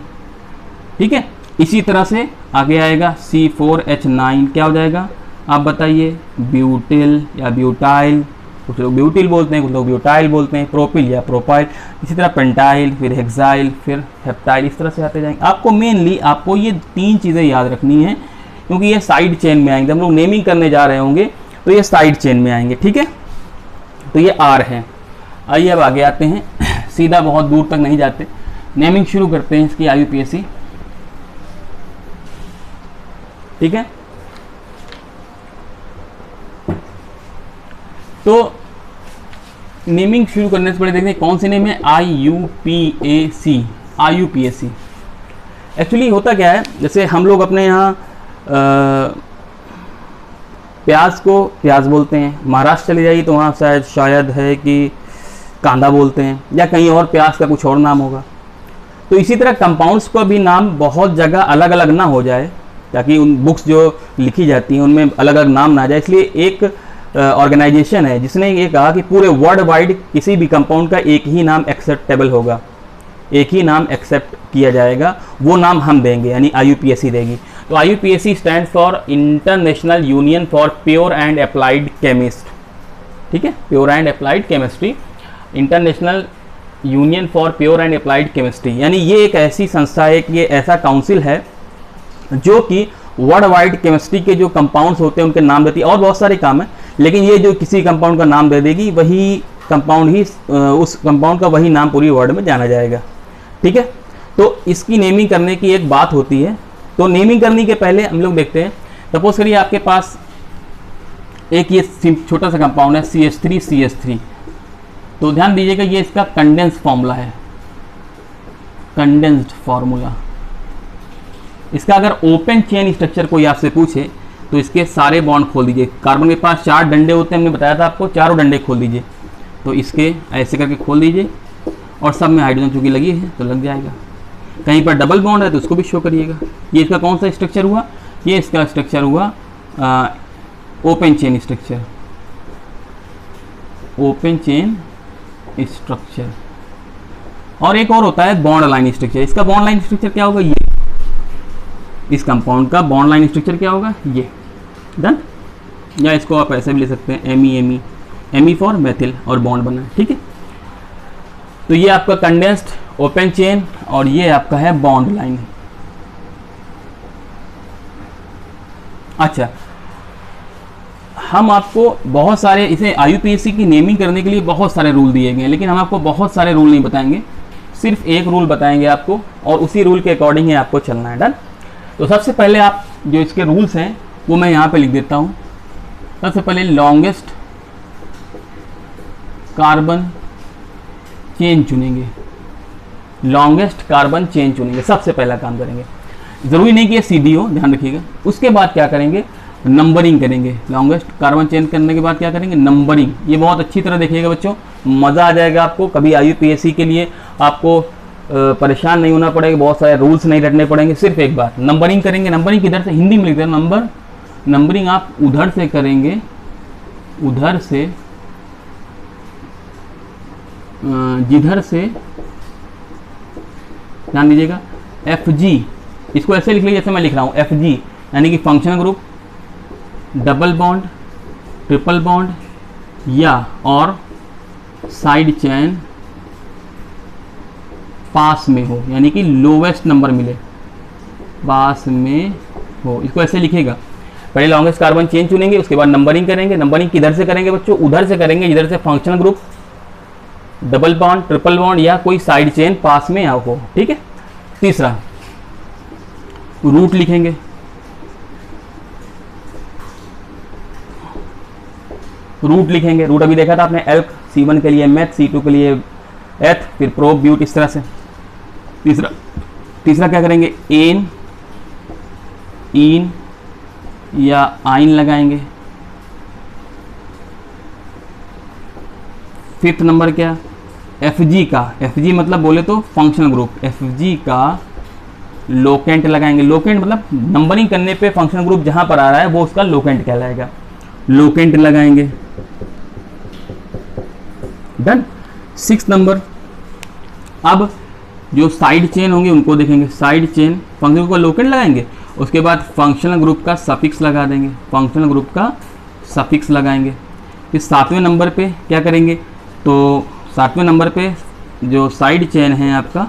A: ठीक है। इसी तरह से आगे आएगा C4H9, क्या हो जाएगा, आप बताइए, ब्यूटिल या ब्यूटाइल, कुछ लोग ब्यूटिल बोलते हैं, कुछ लोग ब्यूटाइल बोलते हैं, प्रोपिल या प्रोपाइल। इसी तरह पेंटाइल, फिर हेक्साइल, फिर हेप्टाइल, इस तरह से आते जाएंगे। आपको मेनली आपको ये 3 चीज़ें याद रखनी है, क्योंकि ये साइड चेन में आएंगे, हम लोग नेमिंग करने जा रहे होंगे तो ये साइड चेन में आएंगे, ठीक है। तो ये आर है। आइए अब आगे आते हैं, सीधा बहुत दूर तक नहीं जाते, नेमिंग शुरू करते हैं इसकी IUPAC, ठीक है। तो नेमिंग शुरू करने से पहले देखते हैं कौन सी नेम है, IUPAC, IUPAC। एक्चुअली होता क्या है, जैसे हम लोग अपने यहाँ प्याज को प्याज बोलते हैं, महाराष्ट्र चले जाइए तो वहाँ शायद है कि कांदा बोलते हैं, या कहीं और प्याज का कुछ और नाम होगा। तो इसी तरह कंपाउंड्स का भी नाम बहुत जगह अलग अलग ना हो जाए, ताकि उन बुक्स जो लिखी जाती हैं उनमें अलग अलग नाम ना आ जाए। इसलिए एक ऑर्गेनाइजेशन है जिसने ये कहा कि पूरे वर्ल्ड वाइड किसी भी कंपाउंड का एक ही नाम एक्सेप्टेबल होगा, एक ही नाम एक्सेप्ट किया जाएगा, वो नाम हम देंगे, यानी IUPAC देगी। तो IUPAC stand for international union for pure and applied chemist, ठीक है, pure and applied chemistry, international union for pure and applied chemistry. यानी ये एक ऐसी संस्था है, कि ये ऐसा काउंसिल है जो कि वर्ल्ड वाइड केमिस्ट्री के जो कंपाउंड्स होते हैं उनके नाम देती है, और बहुत सारे काम है, लेकिन ये जो किसी कंपाउंड का नाम दे देगी, वही कंपाउंड ही उस कंपाउंड का वही नाम पूरी वर्ल्ड में जाना जाएगा, ठीक है। तो इसकी नेमिंग करने की एक बात होती है। तो नेमिंग करने के पहले हम लोग देखते हैं, सपोज करिए आपके पास एक ये छोटा सा कंपाउंड है CH3CH3, तो ध्यान दीजिएगा ये इसका कंडेंस फॉर्मूला है, कंडेंस्ड फॉर्मूला। इसका अगर ओपन चेन स्ट्रक्चर कोई आपसे पूछे तो इसके सारे बॉन्ड खोल दीजिए। कार्बन के पास 4 डंडे होते हैं, हमने बताया था आपको, चारों डंडे खोल दीजिए। तो इसके ऐसे करके खोल दीजिए, और सब में हाइड्रोजन चूंकि लगी है तो लग जाएगा। कहीं पर डबल बॉन्ड है तो उसको भी शो करिएगा। ये इसका कौन सा स्ट्रक्चर हुआ, ये इसका स्ट्रक्चर हुआ open chain structure, open chain structure. और एक और होता है बॉन्ड लाइन स्ट्रक्चर। इसका बॉन्ड लाइन स्ट्रक्चर क्या होगा, ये इस कंपाउंड का बॉन्ड लाइन स्ट्रक्चर क्या होगा, ये। डन। या इसको आप ऐसे भी ले सकते हैं, एमी फॉर मेथिल, और बॉन्ड बना है, ठीक है। तो ये आपका कंडेंस्ड ओपन चेन, और ये आपका है बॉन्ड लाइन। अच्छा, हम आपको बहुत सारे, इसे IUPAC की नेमिंग करने के लिए बहुत सारे रूल दिए गए हैं, लेकिन हम आपको बहुत सारे रूल नहीं बताएंगे, सिर्फ एक रूल बताएंगे आपको, और उसी रूल के अकॉर्डिंग ही आपको चलना है। डन। तो सबसे पहले आप जो इसके रूल्स हैं वो मैं यहाँ पे लिख देता हूँ। सबसे पहले लॉन्गेस्ट कार्बन चेन चुनेंगे, लॉन्गेस्ट कार्बन चेन चुनेंगे, सबसे पहला काम करेंगे। ज़रूरी नहीं कि ये सीधी हो, ध्यान रखिएगा। उसके बाद क्या करेंगे, नंबरिंग करेंगे। लॉन्गेस्ट कार्बन चेन करने के बाद क्या करेंगे, नंबरिंग। ये बहुत अच्छी तरह देखिएगा बच्चों, मज़ा आ जाएगा आपको। कभी IUPAC के लिए आपको परेशान नहीं होना पड़ेगा, बहुत सारे रूल्स नहीं रटने पड़ेंगे। सिर्फ एक बार नंबरिंग करेंगे। नंबरिंग किधर से, हिंदी में लिखते हैं नंबर, नंबरिंग आप उधर से करेंगे, उधर से जिधर से, ध्यान दीजिएगा, FG, इसको ऐसे लिख लीजिए जैसे मैं लिख रहा हूँ, FG यानी कि functional group, double bond, triple bond या और साइड चेन पास में हो, यानी कि लोवेस्ट नंबर मिले, पास में हो, इसको ऐसे लिखेगा। पहले लॉन्गेस्ट कार्बन चेन चुनेंगे, उसके बाद नंबरिंग करेंगे। नंबरिंग किधर से करेंगे बच्चों, उधर से करेंगे जिधर से functional group, double bond, triple bond या कोई साइड चेन पास में हो। ठीक है। तीसरा रूट लिखेंगे। रूट लिखेंगे, रूट अभी देखा था आपने, एल्क, C1 के लिए मेथ, C2 के लिए एथ, फिर प्रो, ब्यूट, इस तरह से। तीसरा क्या करेंगे, एन, इन या आइन लगाएंगे। फिफ्थ नंबर क्या, FG का, FG मतलब बोले तो फंक्शनल ग्रुप, FG का लोकेंट लगाएंगे। लोकेंट मतलब नंबरिंग करने पे फंक्शनल ग्रुप जहां पर आ रहा है वो उसका लोकेंट कहलाएगा, लोकेंट लगाएंगे। डन। 6 नंबर, अब जो साइड चेन होंगे उनको देखेंगे। साइड चेन फंक्शनल ग्रुप का लोकेंट लगाएंगे, उसके बाद फंक्शनल ग्रुप का सफिक्स लगा देंगे, फंक्शनल ग्रुप का सफिक्स लगाएंगे। फिर 7वें नंबर पे क्या करेंगे, तो 7वें नंबर पे जो साइड चेन है आपका,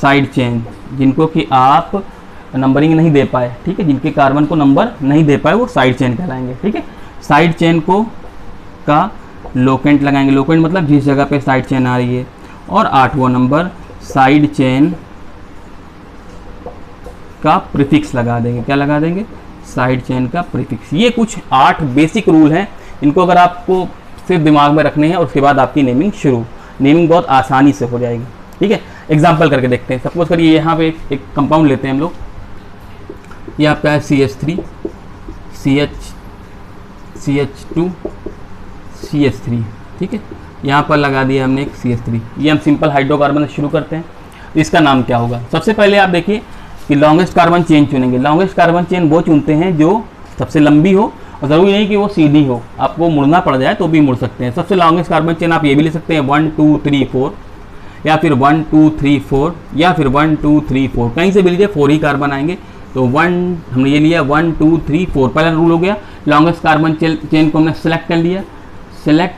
A: साइड चेन जिनको कि आप नंबरिंग नहीं दे पाए, ठीक है, जिनके कार्बन को नंबर नहीं दे पाए वो साइड चेन कहलाएंगे। ठीक है। साइड चेन को का लोकेंट लगाएंगे। लोकेंट मतलब जिस जगह पे साइड चेन आ रही है। और 8वां नंबर, साइड चेन का प्रीफिक्स लगा देंगे। क्या लगा देंगे, साइड चेन का प्रीफिक्स। ये कुछ 8 बेसिक रूल हैं, इनको अगर आपको सिर्फ दिमाग में रखने हैं और उसके बाद आपकी नेमिंग शुरू, नेमिंग बहुत आसानी से हो जाएगी। ठीक है। एग्जाम्पल करके देखते हैं। सपोज करिए यहाँ पे एक कंपाउंड लेते हैं हम लोग, ये आपका है CH3, CH2, CH3। ठीक है। यहाँ पर लगा दिया हमने एक CH3। ये हम सिंपल हाइड्रोकार्बन से शुरू करते हैं। इसका नाम क्या होगा, सबसे पहले आप देखिए कि लॉन्गेस्ट कार्बन चेन चुनेंगे। लॉन्गेस्ट कार्बन चेन वो चुनते हैं जो सबसे लंबी हो, और ज़रूरी नहीं कि वो सीधी हो, आपको मुड़ना पड़ जाए तो भी मुड़ सकते हैं। सबसे लॉन्गेस्ट कार्बन चेन आप ये भी ले सकते हैं 1 2 3 4, या फिर 1 2 3 4, या फिर 1 2 3 4, कहीं से भी लीजिए 4 ही कार्बन आएंगे। तो 1 हमने ये लिया, 1 2 3 4 पहला रूल हो गया। लॉन्गेस्ट कार्बन चेन को हमने सेलेक्ट कर लिया। सेलेक्ट,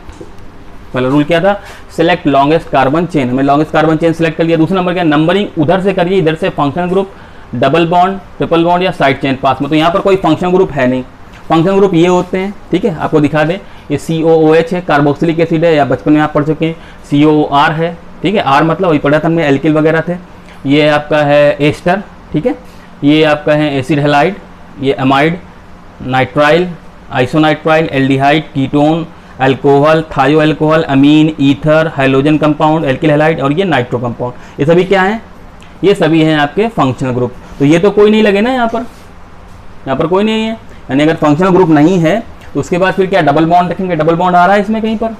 A: पहला रूल क्या था, सेलेक्ट लॉन्गेस्ट कार्बन चेन, हमने लॉन्गेस्ट कार्बन चेन सेलेक्ट कर लिया। दूसरा नंबर क्या, नंबरिंग उधर से करिए, इधर से functional group, double bond, triple bond या साइड चेन पास में। तो यहाँ पर कोई फंक्शनल ग्रुप है नहीं। फंक्शनल ग्रुप ये होते हैं, ठीक है, आपको दिखा दें, ये COOH है, कार्बोक्सिलिक एसिड है, या बचपन में आप पढ़ चुके हैं। COOR है, ठीक है, R मतलब वही पढ़ा था हमने, एल्किल वगैरह थे। ये आपका है एस्टर, ठीक है, ये आपका है एसिड हैलाइड, ये amide, nitrile, isonitrile, aldehyde, ketone, alcohol, thio alcohol, amine, ether, hydrogen compound, alkyl halide, और ये नाइट्रो कंपाउंड। ये सभी क्या हैं, ये सभी हैं आपके फंक्शनल ग्रुप। तो ये तो कोई नहीं लगे ना यहाँ पर कोई नहीं है, यानी अगर फंक्शनल ग्रुप नहीं है तो उसके बाद फिर क्या, डबल बॉन्ड रखेंगे। डबल बॉन्ड आ रहा है इसमें, कहीं पर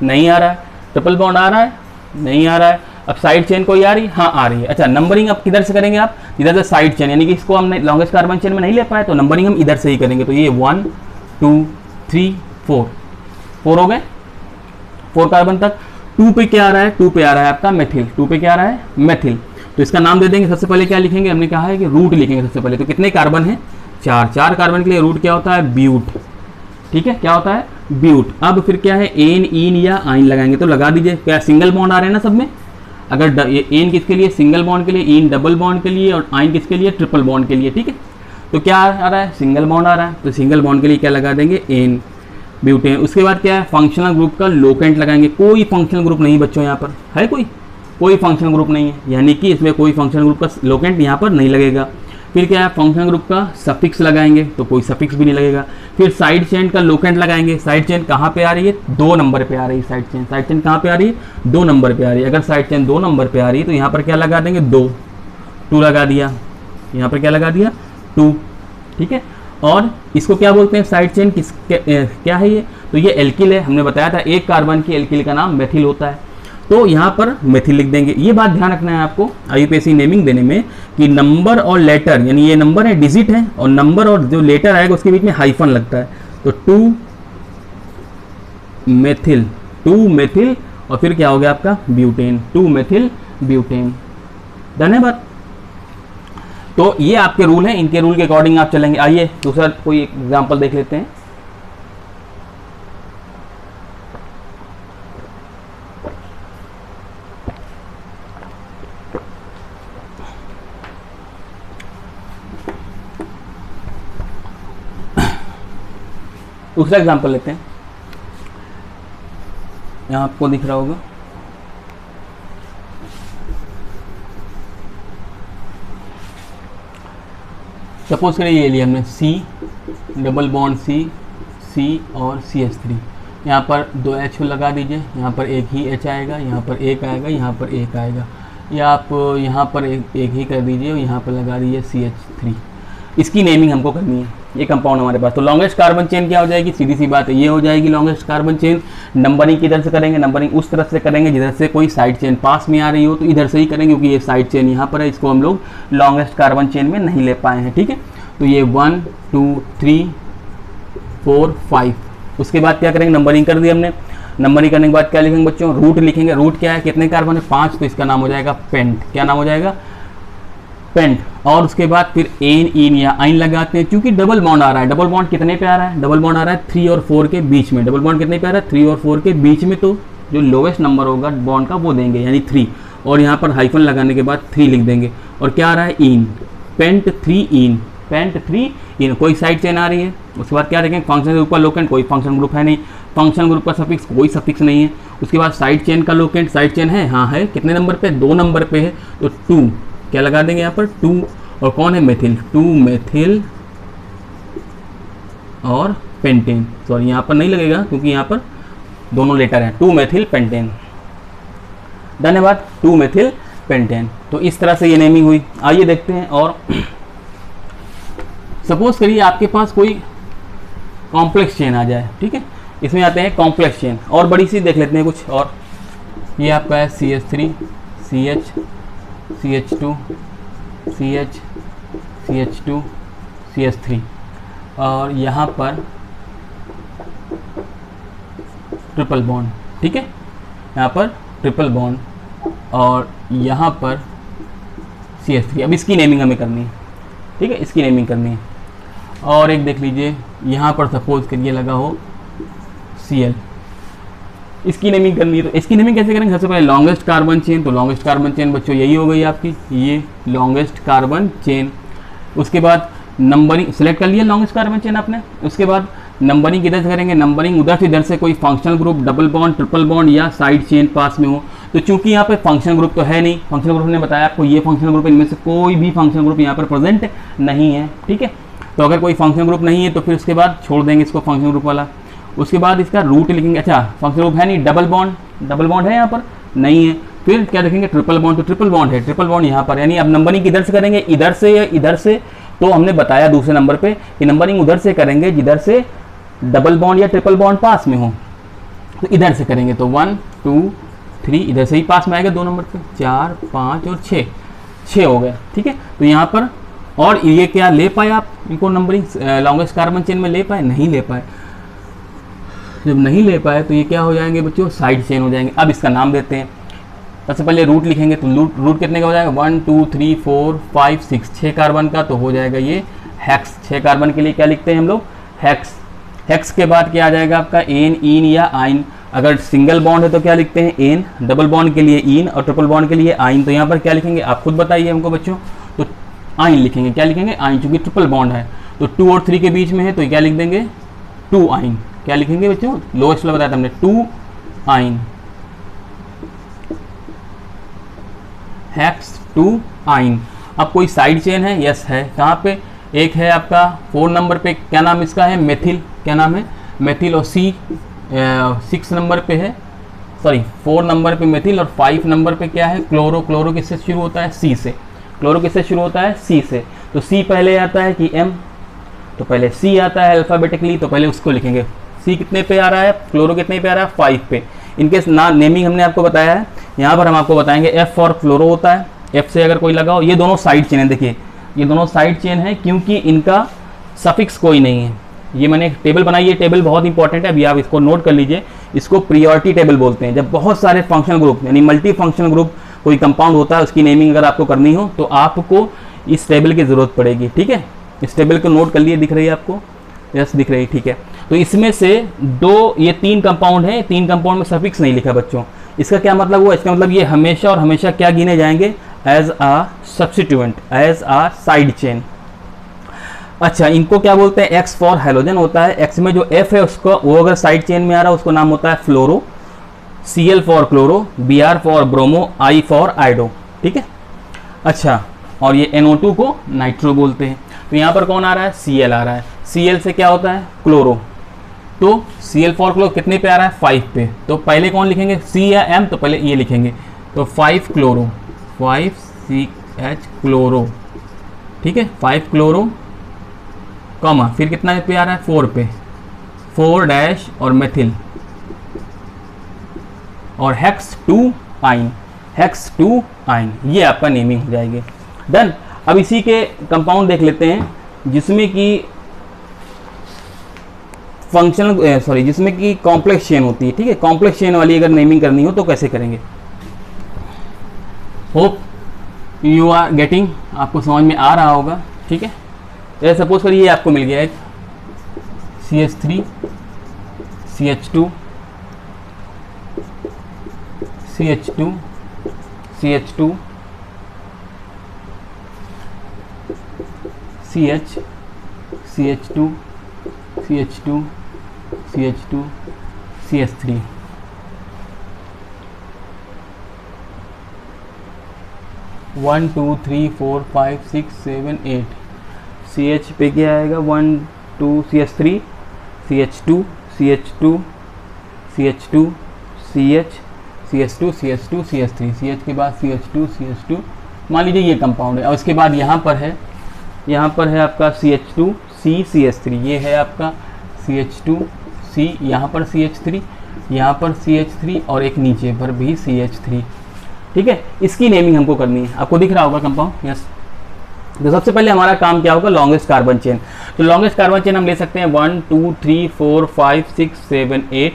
A: नहीं आ रहा है। ट्रिपल बॉन्ड आ रहा है, नहीं आ रहा है। अब साइड चेन कोई आ रही है, हाँ आ रही है। अच्छा, नंबरिंग अब किधर से करेंगे आप, इधर से साइड चेन, यानी कि इसको हमने लॉन्गेस्ट कार्बन चेन में नहीं ले पाए तो नंबरिंग हम इधर से ही करेंगे। तो ये 1 2 3 4 हो गए, 4 कार्बन तक। 2 पे क्या आ रहा है, 2 पे आ रहा है आपका मेथिल। 2 पे क्या आ रहा है, मेथिल। तो इसका नाम दे देंगे। सबसे पहले क्या लिखेंगे, हमने कहा है कि रूट लिखेंगे सबसे पहले। तो कितने कार्बन है, 4 कार्बन के लिए रूट क्या होता है, ब्यूट। ठीक है, क्या होता है, ब्यूट। अब फिर क्या है, एन, इन या आइन लगाएंगे। तो लगा दीजिए, क्या सिंगल बॉन्ड आ रहे हैं ना सब में। अगर एन किसके लिए, सिंगल बॉन्ड के लिए, इन डबल बॉन्ड के लिए, और आइन किसके लिए, ट्रिपल बॉन्ड के लिए। ठीक है, तो क्या आ रहा है, सिंगल बॉन्ड आ रहा है, तो सिंगल बॉन्ड के लिए क्या लगा देंगे, एन, ब्यूटेन। उसके बाद क्या है, फंक्शनल ग्रुप का लोकेंट लगाएंगे। कोई फंक्शनल ग्रुप नहीं बच्चों, यहाँ पर है कोई फंक्शनल ग्रुप नहीं है, यानी कि इसमें कोई फंक्शनल ग्रुप का लोकेंट यहाँ पर नहीं लगेगा। फिर क्या है, फंक्शनल ग्रुप का सफिक्स लगाएंगे, तो कोई सफिक्स भी नहीं लगेगा। फिर साइड चेन का लोकेंट लगाएंगे। साइड चेन कहाँ पे आ रही है, 2 नंबर पे आ रही है साइड चेन। साइड चेन कहाँ पे आ रही है, 2 नंबर पे आ रही है। अगर साइड चेन 2 नंबर पे आ रही है तो यहाँ पर क्या लगा देंगे, 2 लगा दिया। यहाँ पर क्या लगा दिया, 2। ठीक है, और इसको क्या बोलते हैं साइड चेन, क्या है ये, तो ये एल्किल है। हमने बताया था एक कार्बन की एल्किल का नाम मेथिल होता है, तो यहाँ पर मेथिल लिख देंगे। ये बात ध्यान रखना है आपको IUPAC नेमिंग देने में कि नंबर और लेटर, यानी ये नंबर है डिजिट है और नंबर और जो लेटर आएगा उसके बीच में हाइफन लगता है, तो 2 मेथिल और फिर क्या हो गया आपका ब्यूटेन, 2 मेथिल ब्यूटेन। धन्यवाद। तो ये आपके रूल हैं, इनके रूल के अकॉर्डिंग आप चलेंगे। आइए दूसरा कोई एग्जांपल देख लेते हैं। दूसरा एग्जांपल लेते हैं, यहां आपको दिख रहा होगा। सपोज करिए ये लिया हमने C डबल बॉन्ड C और CH3, यहाँ पर 2 H लगा दीजिए, यहाँ पर एक ही H आएगा, यहाँ पर एक आएगा, यहाँ पर एक आएगा, या आप यहाँ पर एक ही कर दीजिए और यहाँ पर लगा दीजिए CH3। इसकी नेमिंग हमको करनी है, ये कंपाउंड हमारे पास। तो लॉन्गेस्ट कार्बन चेन क्या हो जाएगी, सीधी सी बात है, ये हो जाएगी लॉन्गेस्ट कार्बन चेन। नंबरिंग किधर से करेंगे, नंबरिंग उस तरफ से करेंगे जिधर से कोई साइड चेन पास में आ रही हो, तो इधर से ही करेंगे क्योंकि ये साइड चेन यहाँ पर है, इसको हम लोग लॉन्गेस्ट कार्बन चेन में नहीं ले पाए हैं। ठीक है, तो ये 1 2 3 4 5। उसके बाद क्या करेंगे, नंबरिंग कर दी हमने। नंबरिंग करने के बाद क्या लिखेंगे बच्चों, रूट लिखेंगे। रूट क्या है, कितने कार्बन है, 5, तो इसका नाम हो जाएगा पेंट। क्या नाम हो जाएगा, पेंट। और उसके बाद फिर एन इन या आइन लगाते हैं, क्योंकि डबल बॉन्ड आ रहा है। डबल बॉन्ड कितने पे आ रहा है, डबल बॉन्ड आ रहा है 3 और 4 के बीच में। डबल बॉन्ड कितने पे आ रहा है, 3 और 4 के बीच में, तो जो लोवेस्ट नंबर होगा बॉन्ड का वो देंगे, यानी 3। और यहाँ पर हाइफन लगाने के बाद 3 लिख देंगे। और क्या आ रहा है, इन, पेंट 3 इन, पेंट 3 इन। कोई साइड चेन आ रही है, उसके बाद क्या देखेंगे, फंक्शन ग्रुप का लोकेंट, कोई फंक्शन ग्रुप है नहीं। फंक्शन ग्रुप का सफिक्स, कोई सफिक्स नहीं है। उसके बाद साइड चेन का लोकेंट, साइड चेन है, हाँ है, कितने नंबर पे, 2 नंबर पे है, तो 2 क्या लगा देंगे यहाँ पर, 2। और कौन है, मेथिल, 2 मेथिल और पेंटेन। सॉरी यहाँ पर नहीं लगेगा क्योंकि यहाँ पर दोनों लेटर हैं, 2 मेथिल पेंटेन। धन्यवाद, 2 मेथिल पेंटेन। तो इस तरह से ये नेमिंग हुई। आइए देखते हैं। और सपोज करिए आपके पास कोई कॉम्प्लेक्स चेन आ जाए, ठीक है, इसमें आते हैं कॉम्प्लेक्स चेन। और बड़ी सी देख लेते हैं कुछ। और ये आपका है CH3 CH CH2 CH CH2 CH3, और यहाँ पर ट्रिपल बॉन्ड, ठीक है, यहाँ पर ट्रिपल बॉन्ड, और यहाँ पर CH3। अब इसकी नेमिंग हमें करनी है, ठीक है, इसकी नेमिंग करनी है। और एक देख लीजिए, यहाँ पर सपोज करिए लगा हो Cl, इसकी नेमिंग करनी है। तो इसकी नेमिंग कैसे करेंगे, सबसे पहले लॉन्गेस्ट कार्बन चेन। तो लॉन्गेस्ट कार्बन चेन बच्चों यही हो गई आपकी, ये लॉन्गेस्ट कार्बन चेन। उसके बाद नंबरिंग सेलेक्ट कर लिया लॉन्गेस्ट कार्बन चेन आपने। उसके बाद नंबरिंग किधर से करेंगे, नंबरिंग उधर से इधर से कोई functional group, double bond, triple bond या साइड चेन पास में हो। तो चूंकि यहाँ पे फंक्शन ग्रुप तो है नहीं, फंक्शन ग्रुप ने बताया आपको ये फंक्शन ग्रुप, इनमें से कोई भी फंक्शन ग्रुप यहाँ पर प्रेजेंट नहीं है, ठीक है। तो अगर कोई फंक्शन ग्रुप नहीं है तो फिर उसके बाद छोड़ देंगे इसको फंक्शन ग्रुप वाला। उसके बाद इसका रूट लिखेंगे। अच्छा, फंक्शन ग्रुप है नहीं, डबल बॉन्ड है यहाँ पर नहीं है। फिर क्या देखेंगे, ट्रिपल बॉन्ड, तो ट्रिपल बॉन्ड है, ट्रिपल बॉन्ड यहाँ पर। यानी अब नंबरिंग किधर से करेंगे, इधर से या इधर से। तो हमने बताया दूसरे नंबर पे कि नंबरिंग उधर से करेंगे जिधर से डबल बॉन्ड या ट्रिपल बॉन्ड पास में हो, तो इधर से करेंगे। तो 1 2 3 इधर से ही पास में आएगा 2 नंबर पे, 4 5 और 6 हो गया, ठीक है। तो यहाँ पर, और ये क्या ले पाए आप इनको नंबरिंग लॉन्गेस्ट कार्बन चेन में ले पाए, नहीं ले पाए। जब नहीं ले पाए तो ये क्या हो जाएंगे बच्चों, साइड चेन हो जाएंगे। अब इसका नाम देते हैं। सबसे पहले रूट लिखेंगे, तो रूट कितने का हो जाएगा, 1 2 3 4 5 6, 6 कार्बन का, तो हो जाएगा ये हेक्स। 6 कार्बन के लिए क्या लिखते हैं हम लोग, हेक्स। हेक्स के बाद क्या आ जाएगा आपका, एन इन या आइन। अगर सिंगल बॉन्ड है तो क्या लिखते हैं, एन। डबल बॉन्ड के लिए इन और ट्रिपल बॉन्ड के लिए आइन। तो यहाँ पर क्या लिखेंगे, आप खुद बताइए हमको बच्चों। तो आइन लिखेंगे, क्या लिखेंगे, आइन, चूंकि ट्रिपल बॉन्ड है। तो 2 और 3 के बीच में है तो क्या लिख देंगे, 2 आइन। क्या लिखेंगे बच्चों, लोएस्ट वाला बताया था हमने, 2 आइन, हेक्स 2 आइन। अब कोई साइड चेन है, यस है। कहाँ पे, एक है आपका 4 नंबर पे, क्या नाम इसका है, मेथिल। क्या नाम है, मेथिल। और 6 नंबर पे है, सॉरी 4 नंबर पे मेथिल, और 5 नंबर पे क्या है, क्लोरो। क्लोरो किससे शुरू होता है, सी से। क्लोरो किससे शुरू होता है, सी से। तो सी पहले आता है कि एम, तो पहले C आता है अल्फ़ाबेटिकली, तो पहले उसको लिखेंगे। C कितने पे आ रहा है, क्लोरो कितने पे आ रहा है, 5 पे। इनके नेमिंग हमने आपको बताया है। यहाँ पर हम आपको बताएंगे F फॉर फ्लोरो होता है, F से अगर कोई लगा हो। ये दोनों साइड चेन है, देखिए ये दोनों साइड चेन है क्योंकि इनका सफिक्स कोई नहीं है। ये मैंने एक टेबल बनाई है, टेबल बहुत इंपॉर्टेंट है, अभी आप इसको नोट कर लीजिए। इसको प्रियोरिटी टेबल बोलते हैं। जब बहुत सारे फंक्शनल ग्रुप यानी मल्टी फंक्शनल ग्रुप कोई कंपाउंड होता है, उसकी नेमिंग अगर आपको करनी हो तो आपको इस टेबल की ज़रूरत पड़ेगी। ठीक है, इस टेबल को नोट कर लिए, दिख रही है आपको, यस दिख रही है। ठीक है, तो इसमें से ये 3 कंपाउंड है, 3 कंपाउंड में सफिक्स नहीं लिखा बच्चों। इसका क्या मतलब हुआ, इसका मतलब ये हमेशा और हमेशा क्या गिने जाएंगे, एज आ सब्स्टिट्यूएंट, एज आ साइड चेन। अच्छा, इनको क्या बोलते हैं, एक्स फॉर हेलोजन होता है। एक्स में जो एफ है उसको, वो अगर साइड चेन में आ रहा है उसको नाम होता है fluoro, Cl for chloro, Br for bromo, I for iodo. ठीक है, अच्छा, और ये NO2 को नाइट्रो बोलते हैं। तो यहाँ पर कौन आ रहा है, Cl आ रहा है। Cl से क्या होता है, क्लोरो, तो Cl फॉर क्लोरो कितने पे आ रहा है, 5 पे। तो पहले कौन लिखेंगे, C या M, तो पहले ये लिखेंगे, तो 5 क्लोरो, 5CH क्लोरो। ठीक है, 5 क्लोरो कॉमा, फिर कितना पे आ रहा है, 4 पे, 4 डैश और मेथिल और हेक्स 2 आइन, हेक्स 2 आइन, ये आपका नेमिंग हो जाएगी। डन। अब इसी के कंपाउंड देख लेते हैं जिसमें कि फंक्शनल जिसमें कि कॉम्प्लेक्स चेन होती है। ठीक है, कॉम्प्लेक्स चेन वाली अगर नेमिंग करनी हो तो कैसे करेंगे। होप यू आर गेटिंग, आपको समझ में आ रहा होगा। ठीक है, जैसे सपोज करिए ये आपको मिल गया एक CH3 CH2 CH2 CH2 CH CH2 CH2 CH2 CH3। One 2 3 4 5 6 7 8 CH पे क्या आएगा, 1 2 CH3 CH2 CH2 CH2 CH CH2 CH2 CH3, CH के बाद CH2 CH2, मान लीजिए ये कंपाउंड है। और उसके बाद यहाँ पर है आपका CH2 C CH3, ये है आपका CH2 C, यहाँ पर CH3, यहाँ पर CH3 और एक नीचे पर भी CH3। ठीक है, इसकी नेमिंग हमको करनी है। आपको दिख रहा होगा कंपाउंड, यस। तो सबसे पहले हमारा काम क्या होगा, लॉन्गेस्ट कार्बन चेन। तो लॉन्गेस्ट कार्बन चेन हम ले सकते हैं 1 2 3 4 5 6 7 8,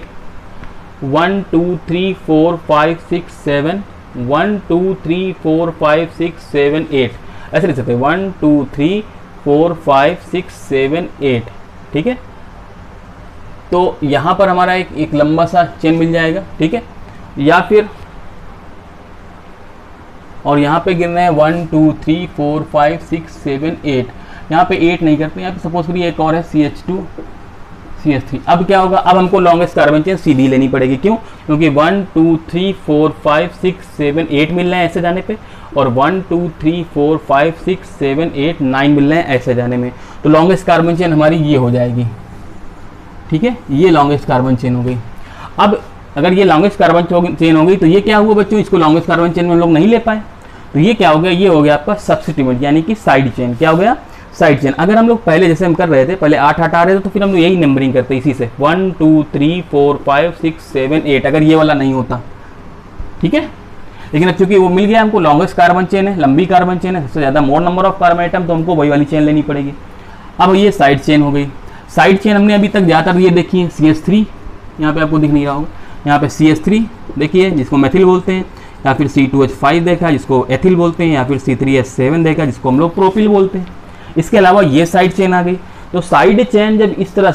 A: 1 2 3 4 5 6 7, 1 2 3 4 5 6 7 8, ऐसे लिख सकते हैं 1 2 3 4 5 6 7 8। ठीक है, तो यहाँ पर हमारा एक लंबा सा चेन मिल जाएगा। ठीक है, या फिर और यहाँ पे गिरना है 1 2 3 4 5 6 7 8, यहाँ पे 8 नहीं करते, यहाँ पे सपोज करिए एक और है CH2 CH3। अब क्या होगा, अब हमको लॉन्गेस्ट कार्बन चेन सीधी लेनी पड़ेगी। क्यों, क्योंकि 1 2 3 4 5 6 7 8 मिल रहे हैं ऐसे जाने पे, और 1 2 3 4 5 6 7 8 9 मिल रहे हैं ऐसे जाने में। तो लॉन्गेस्ट कार्बन चेन हमारी ये हो जाएगी। ठीक है, ये लॉन्गेस्ट कार्बन चेन हो गई। अब अगर ये लॉन्गेस्ट कार्बन चेन हो गई तो ये क्या हुआ बच्चों, इसको लॉन्गेस्ट कार्बन चेन में हम लोग नहीं ले पाए, तो ये क्या हो गया, ये हो गया आपका सब्स्टिट्यूएंट यानी कि साइड चेन। क्या हो गया, साइड चेन। अगर हम लोग पहले जैसे हम कर रहे थे, पहले 8 हटा रहे थे, तो फिर हम लोग यही नंबरिंग करते इसी से 1 2 3 4 5 6 7 8, अगर ये वाला नहीं होता। ठीक है, लेकिन अब चूंकि वो मिल गया हमको, लॉन्गेस्ट कार्बन चेन है, लंबी कार्बन चेन है, सबसे ज़्यादा मोर नंबर ऑफ कार्बन आइटम, तो हमको वही वाली चेन लेनी पड़ेगी। अब ये साइड चेन हो गई। साइड चेन हमने अभी तक ज़्यादातर ये देखी है CH3, यहाँ पे आपको दिख नहीं रहा होगा, यहाँ पे CH3 देखिए जिसको मेथिल बोलते हैं, या फिर C2H5 देखा जिसको एथिल बोलते हैं, या फिर C3H7 देखा जिसको हम लोग प्रोपिल बोलते हैं। इसके अलावा ये साइड चेन आ गई। तो साइड चेन जब इस तरह